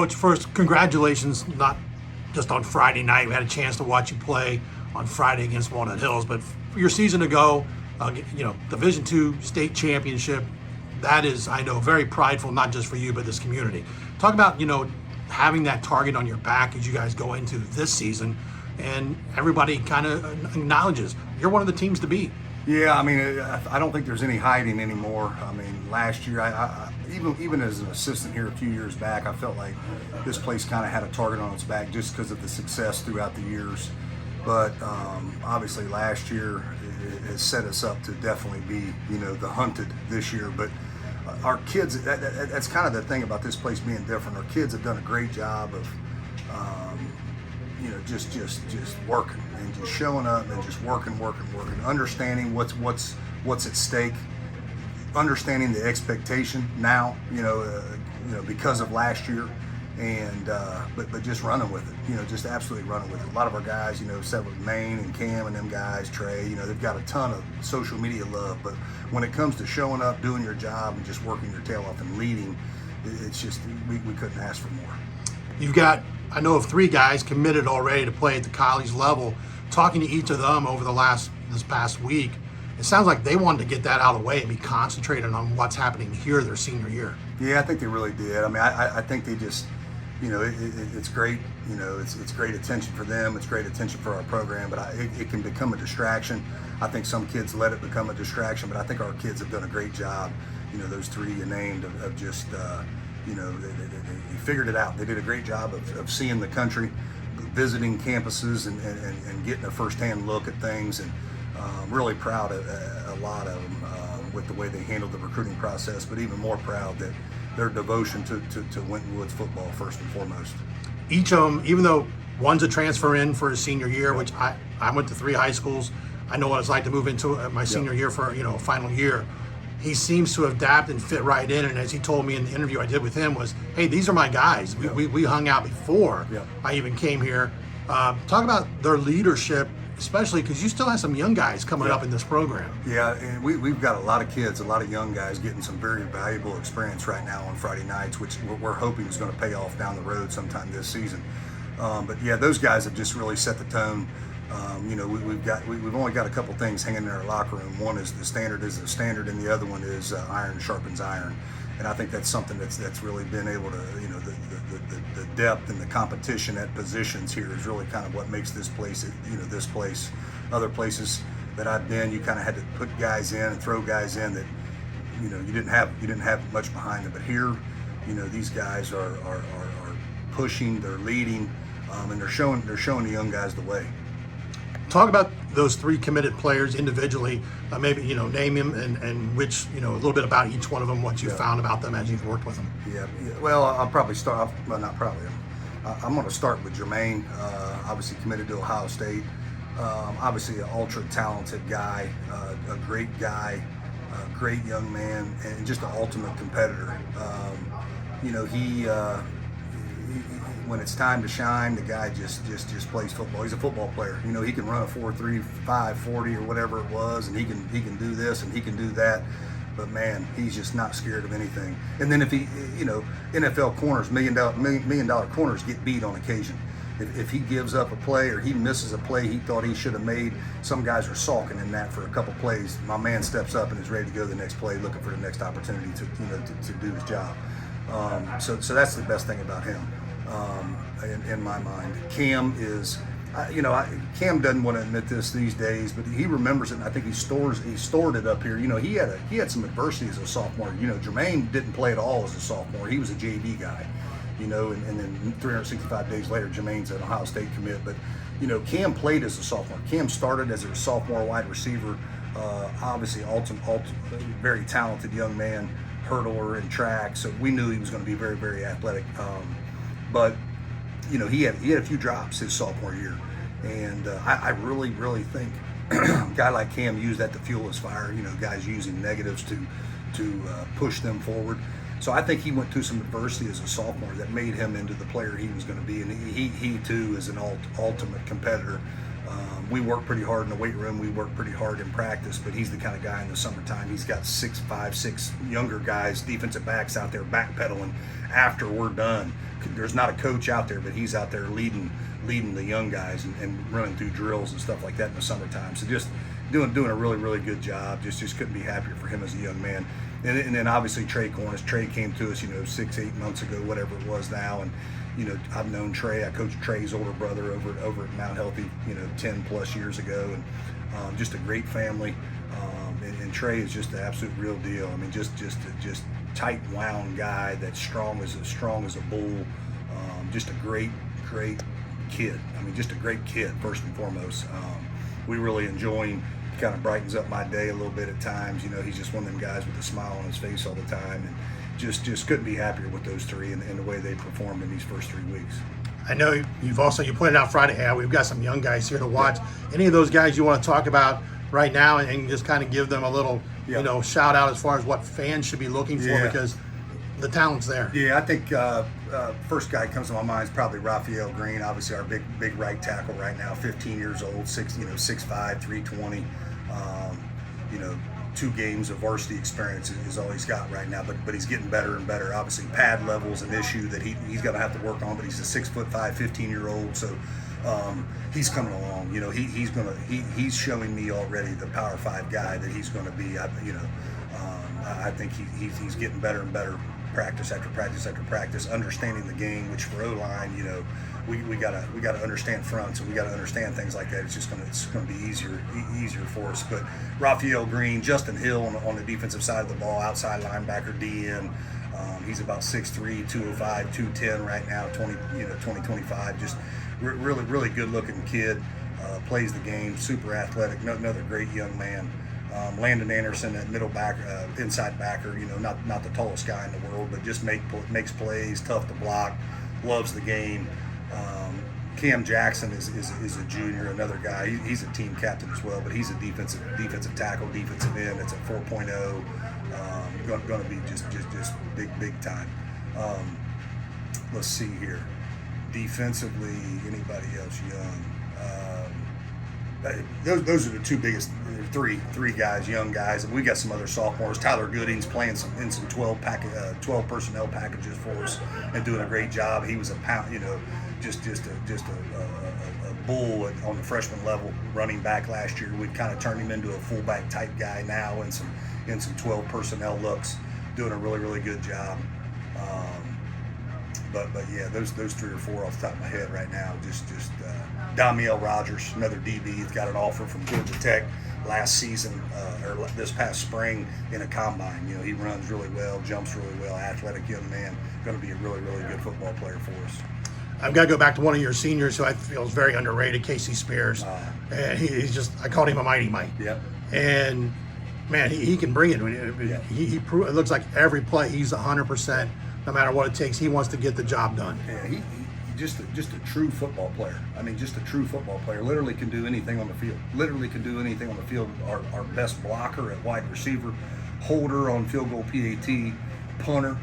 Coach, first, congratulations, not just on Friday night. We had a chance to watch you play on Friday against Walnut Hills, but for your season ago, Division II state championship, that is, I know, very prideful, not just for you, but this community. Talk about, having that target on your back as you guys go into this season, and everybody kind of acknowledges you're one of the teams to beat. Yeah, I mean, I don't think there's any hiding anymore. I mean, last year, I even as an assistant here a few years back, I felt like this place kind of had a target on its back just because of the success throughout the years. But obviously last year it has set us up to definitely be, the hunted this year. But our kids, that's kind of the thing about this place being different. Our kids have done a great job of, just working and just showing up and just working, understanding what's at stake, understanding the expectation now, because of last year, and but just running with it, just absolutely running with it. A lot of our guys, set with Maine and Cam and them guys, Trey, they've got a ton of social media love, but when it comes to showing up, doing your job, and just working your tail off and leading, it's just, we couldn't ask for more. You've got, I know of 3 guys committed already to play at the college level. Talking to each of them over this past week, it sounds like they wanted to get that out of the way and be concentrated on what's happening here their senior year. Yeah, I think they really did. I mean, I think they just, it's great. It's great attention for them. It's great attention for our program, but it can become a distraction. I think some kids let it become a distraction, but I think our kids have done a great job. Those 3 you named of just, they figured it out. They did a great job of seeing the country, visiting campuses, and getting a firsthand look at things. And really proud of a lot of them with the way they handled the recruiting process, but even more proud that their devotion to Winton Woods football first and foremost. Each of them, even though one's a transfer in for his senior year, which I went to 3 high schools. I know what it's like to move into my senior year for a final year. He seems to adapt and fit right in, and as he told me in the interview I did with him was, hey, these are my guys. We hung out before I even came here. Talk about their leadership, especially because you still have some young guys coming up in this program. Yeah, and we've got a lot of kids, a lot of young guys getting some very valuable experience right now on Friday nights, which we're hoping is going to pay off down the road sometime this season. But yeah, those guys have just really set the tone. We've only got a couple things hanging in our locker room. One is the standard, and the other one is iron sharpens iron. And I think that's something that's really been able to, the depth and the competition at positions here is really kind of what makes this place, this place. Other places that I've been, you kind of had to put guys in and throw guys in that, you didn't have much behind them. But here, these guys are pushing, they're leading, and they're showing the young guys the way. Talk about those 3 committed players individually, maybe, name them and which, a little bit about each one of them, what you found about them as you've worked with them. Yeah. Well, I'll probably start off, well, not probably. I'm going to start with Jermaine, obviously committed to Ohio State. Obviously an ultra talented guy, a great guy, a great young man, and just an ultimate competitor. When it's time to shine, the guy just plays football. He's a football player. He can run a 4.35, 40 or whatever it was, and he can do this and he can do that. But man, he's just not scared of anything. And then if he, NFL corners, million dollar corners get beat on occasion. If he gives up a play or he misses a play he thought he should have made, some guys are sulking in that for a couple plays. My man steps up and is ready to go to the next play, looking for the next opportunity to do his job. So that's the best thing about him. In my mind, Cam is, Cam doesn't want to admit this these days, but he remembers it, and I think he stored it up here. He had some adversity as a sophomore. Jermaine didn't play at all as a sophomore. He was a JV guy, and then 365 days later, Jermaine's an Ohio State commit. But Cam played as a sophomore. Cam started as a sophomore wide receiver. Obviously, very talented young man, hurdler and track. So we knew he was going to be very, very athletic. But he had a few drops his sophomore year, and I really think a guy like Cam used that to fuel his fire. Guys using negatives to push them forward. So I think he went through some adversity as a sophomore that made him into the player he was going to be, and he too is an ultimate competitor. We work pretty hard in the weight room. We work pretty hard in practice, but he's the kind of guy in the summertime. He's got 6 younger guys, defensive backs out there backpedaling after we're done. There's not a coach out there, but he's out there leading the young guys and running through drills and stuff like that in the summertime. So just doing a really good job. Just couldn't be happier for him as a young man. And then obviously Trey Cornist. Trey came to us, 6-8 months ago, whatever it was now, and I've known Trey. I coached Trey's older brother over at Mount Healthy, 10 plus years ago, and just a great family. And Trey is just the absolute real deal. I mean, just tight wound guy that's strong as a bull. Just a great kid. I mean, just a great kid first and foremost. We really enjoy him. He kind of brightens up my day a little bit at times. He's just one of them guys with a smile on his face all the time, and just couldn't be happier with those three and the way they performed in these first 3 weeks. I know you pointed out Friday. Yeah, we've got some young guys here to watch. Any of those guys you want to talk about right now and just kind of give them a little, shout out as far as what fans should be looking for, because the talent's there. Yeah, I think first guy comes to my mind is probably Raphael Green. Obviously, our big right tackle right now, 15 years old, 6'5", 320. 2 games of varsity experience is all he's got right now, but he's getting better and better. Obviously, pad level is an issue that he's going to have to work on, but he's a 6'5", 15-year-old, so he's coming along. He's showing me already the Power 5 guy that he's going to be. I think he's getting better and better, practice after practice after practice, understanding the game. Which for O-line, we gotta understand fronts, and we gotta understand things like that. It's gonna be easier for us. But Raphael Green, Justin Hill on the defensive side of the ball, outside linebacker, DN. He's about 6'3", 205, 210 right now, 2025. Just really good looking kid. Plays the game, super athletic, another great young man. Landon Anderson at middle back, inside backer, not the tallest guy in the world, but just makes plays, tough to block, loves the game. Cam Jackson is a junior, another guy. He's a team captain as well, but he's a defensive tackle, defensive end. It's a 4.0. Going to be just big time. Let's see here. Defensively, anybody else young? Those are the two biggest, three guys, young guys, and we got some other sophomores. Tyler Gooding's playing in some 12 personnel packages for us and doing a great job. He was a bull on the freshman level, running back last year. We've kind of turned him into a fullback type guy now in some 12 personnel looks, doing a really good job. But yeah, those 3 or 4 off the top of my head right now. Just Damiel Rogers, another DB. He's got an offer from Georgia Tech last season or this past spring in a combine. He runs really well, jumps really well, athletic young man. Going to be a really good football player for us. I've got to go back to one of your seniors who I feel is very underrated, Casey Spears. And I called him a mighty mite. Yep. And man, he can bring it. Yeah. It looks like every play he's 100%. No matter what it takes, he wants to get the job done. Yeah, he just a true football player. I mean, just a true football player. Literally can do anything on the field. Our best blocker at wide receiver, holder on field goal PAT, punter.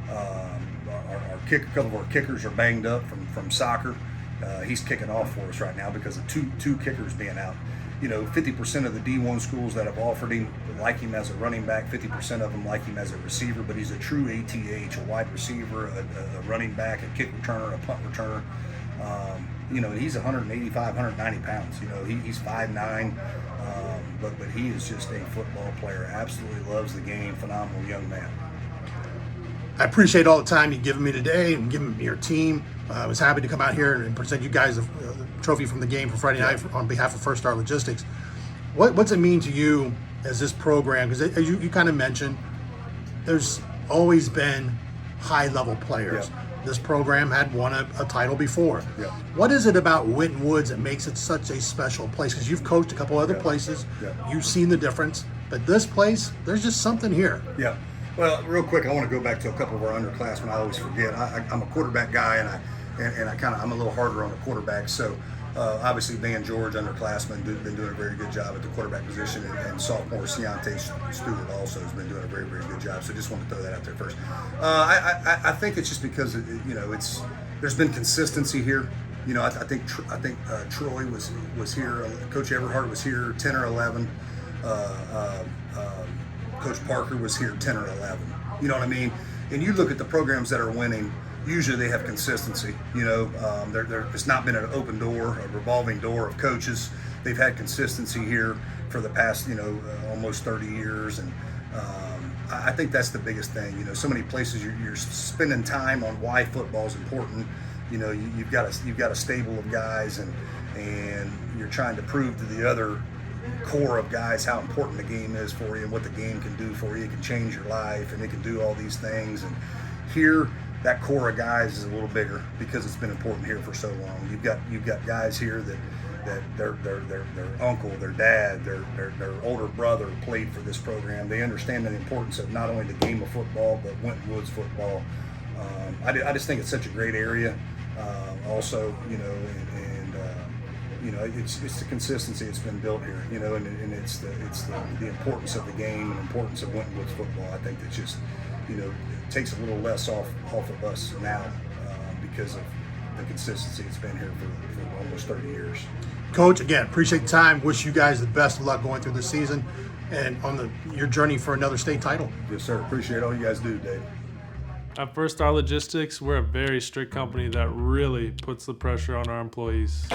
A couple of our kickers are banged up from soccer. He's kicking off for us right now because of two kickers being out. 50% of the D1 schools that have offered him like him as a running back, 50% of them like him as a receiver, but he's a true ATH, a wide receiver, a running back, a kick returner, a punt returner. He's 185, 190 pounds. He's 5'9", but he is just a football player. Absolutely loves the game. Phenomenal young man. I appreciate all the time you've given me today and given me your team. I was happy to come out here and present you guys a trophy from the game for Friday night on behalf of First Star Logistics. What's it mean to you as this program? Because as you kind of mentioned, there's always been high-level players. Yeah. This program had won a title before. Yeah. What is it about Winton Woods that makes it such a special place? Because you've coached a couple other places. Yeah. You've seen the difference. But this place, there's just something here. Yeah. Well, real quick, I want to go back to a couple of our underclassmen. I always forget. I'm a quarterback guy, and I'm a little harder on the quarterback. So obviously, Van George, underclassman, been doing a very good job at the quarterback position, and sophomore Ciante Stewart also has been doing a very good job. So just want to throw that out there first. I think it's just because there's been consistency here. I think Troy was here. Coach Everhart was here 10 or 11. Coach Parker was here 10 or 11. You know what I mean? And you look at the programs that are winning. Usually they have consistency. It's not been an open door, a revolving door of coaches. They've had consistency here for the past, almost 30 years, and I think that's the biggest thing. So many places you're spending time on why football is important. You've got a stable of guys, and you're trying to prove to the other core of guys how important the game is for you and what the game can do for you. It can change your life, and it can do all these things. And here, that core of guys is a little bigger because it's been important here for so long. You've got guys here that their uncle, their dad, their older brother played for this program. They understand the importance of not only the game of football but Winton Woods football. I just think it's such a great area. Also, it's the consistency that's been built here. And it's the importance of the game and the importance of Winton Woods football. I think that's just takes a little less off of us now because of the consistency it's been here for almost 30 years. Coach, again, appreciate the time. Wish you guys the best of luck going through the season and on your journey for another state title. Yes, sir. Appreciate all you guys do, Dave. At First Star Logistics, we're a very strict company that really puts the pressure on our employees.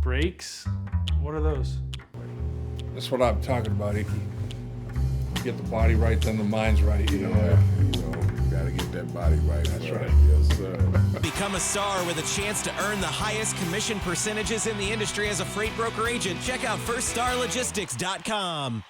Brakes? What are those? That's what I'm talking about. If you get the body right, then the mind's right. Gotta get that body right. That's right. Yes, sir. Become a star with a chance to earn the highest commission percentages in the industry as a freight broker agent. Check out FirstStarLogistics.com.